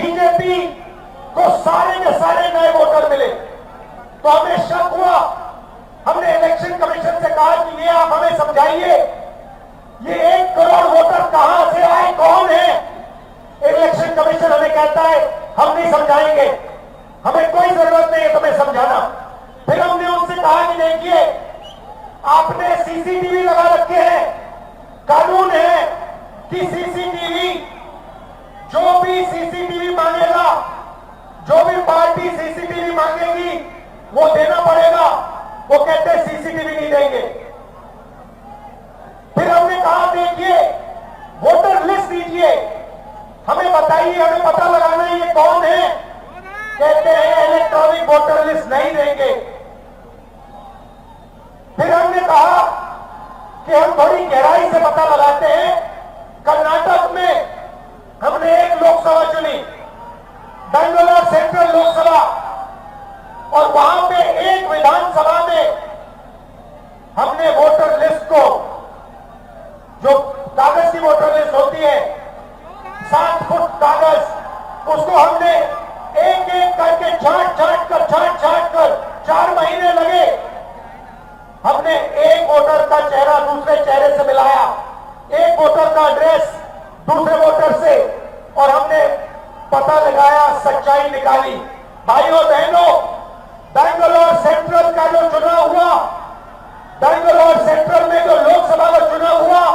BJP को सारे के सारे नए वोटर मिले। तो हमें शक हुआ, हमने इलेक्शन कमीशन से कहा कि ये आप हमें समझाइए, ये 1 करोड़ वोटर कहां से आए, कौन है? इलेक्शन कमीशन हमें कहता है हम नहीं समझाएंगे, हमें कोई जरूरत नहीं है तुम्हें समझाना। फिर हमने उनसे कहा कि देखिए, आपने सीसीटीवी लगा रखे हैं, कानून है कि सीसीटीवी, जो भी सीसीटीवी मांगेगा, जो भी पार्टी सीसीटीवी मांगेगी वो देना पड़ेगा। वो कहते हैं सीसीटीवी नहीं देंगे। फिर हमने कहा देखिए, वोटर लिस्ट दीजिए, हमें बताइए, हमें पता लगाना है ये कौन है। कहते हैं इलेक्ट्रॉनिक वोटर लिस्ट नहीं देंगे। फिर हमने कहा कि हम थोड़ी गहराई से पता लगाते हैं। कर्नाटक में हमने एक लोकसभा चुनी, बेंगलोर सेंट्रल लोकसभा, और वहां पे एक विधानसभा में हमने वोटर लिस्ट को, जो कागज की वोटर लिस्ट होती है 7 फुट कागज, उसको हमने एक एक करके छांट छांट कर 4 महीने लगे। हमने एक वोटर का चेहरा दूसरे चेहरे से मिलाया, एक वोटर का एड्रेस दूसरे वोटर से, और हमने पता लगाया, सच्चाई निकाली। भाइयों बहनों, बेंगलोर सेंट्रल का जो चुनाव हुआ, बेंगलोर सेंट्रल में जो लोकसभा का चुनाव हुआ,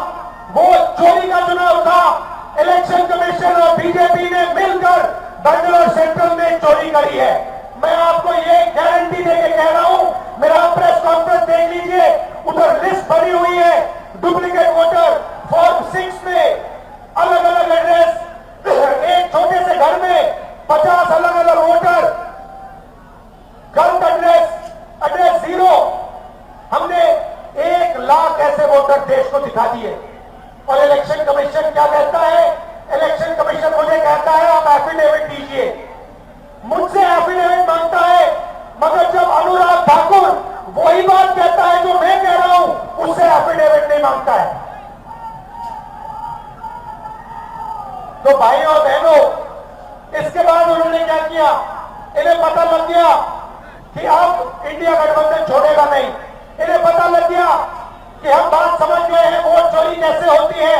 वो चोरी का चुनाव था। इलेक्शन कमीशन और बीजेपी ने मिलकर बेंगलोर सेंट्रल में चोरी करी है। मैं आपको ये गारंटी देके कह रहा हूं, मेरा प्रेस कॉन्फ्रेंस देख लीजिए, उधर लिस्ट बनी हुई है, डुप्लीकेट वोटर फॉर्म 6 में अलग अलग एड्रेस, एक छोटे से घर में 50 अलग अलग वोटर, गलत एड्रेस 0। हमने 1 लाख ऐसे वोटर देश को दिखा दिए। और इलेक्शन कमीशन क्या कहता है? इलेक्शन कमीशन मुझे कहता है आप एफिडेविट दीजिए, मुझसे एफिडेविट मांगता है, मगर जब अनुराग ठाकुर वही बात कहता है जो मैं कह रहा हूं, उससे एफिडेविट नहीं मांगता है। तो भाइयों और बहनों, इसके बाद उन्होंने क्या किया? इन्हें पता लग गया कि अब इंडिया गठबंधन छोड़ेगा नहीं। इन्हें पता लग गया कि हम बात समझ गए हैं, वोट चोरी कैसे होती है,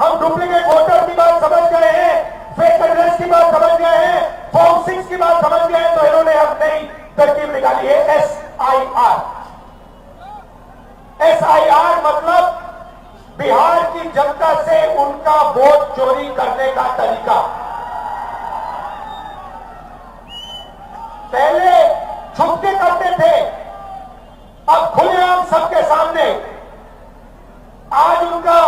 हम डुप्लीकेट वोटर की बात समझ गए हैं, फेक एड्रेस की बात समझ गए हैं, फॉर्म 6 की बात समझ गए हैं। तो इन्होंने अब नई तरकीब निकाली है, SIR। SIR मतलब बिहार की जनता से उनका वोट चोरी करने का तरीका। पहले छुप के करते थे, अब खुलेआम सबके सामने। आज उनका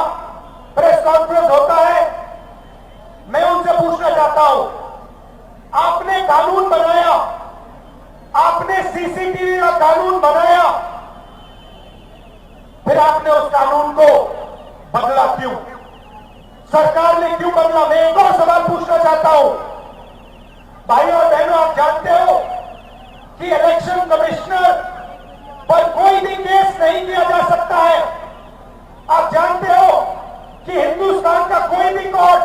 प्रेस कॉन्फ्रेंस होता है, मैं उनसे पूछना चाहता हूं, आपने कानून बनाया, आपने सीसीटीवी का कानून बनाया, फिर आपने उस कानून को बदला क्यों? सरकार ने क्यों बदला? मैं एक और सवाल पूछना चाहता हूं। भाइयों और बहनों, आप जानते हो कि इलेक्शन कमिश्नर पर कोई भी केस नहीं किया जा सकता है। आप जानते हो कि हिंदुस्तान का कोई भी court,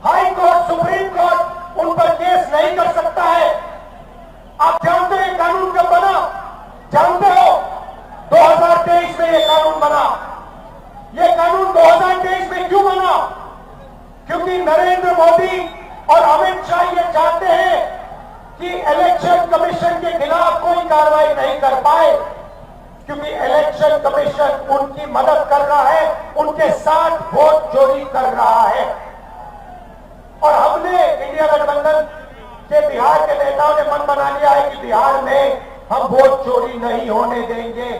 high court, supreme court उन पर केस नहीं कर सकता है। आप जानते हो ये कानून कब बना? जानते हो? 2023 में ये कानून बना। ये कानून 2023 में क्यों बना? क्योंकि नरेंद्र मोदी और अमित शाह ये चाहते हैं कि इलेक्शन कमीशन के खिलाफ कोई कार्रवाई नहीं कर पाए, क्योंकि इलेक्शन कमीशन उनकी मदद कर रहा है, उनके साथ वोट चोरी कर रहा है। और हमने इंडिया गठबंधन के बिहार के नेताओं ने मन बना लिया है कि बिहार में हम वोट चोरी नहीं होने देंगे,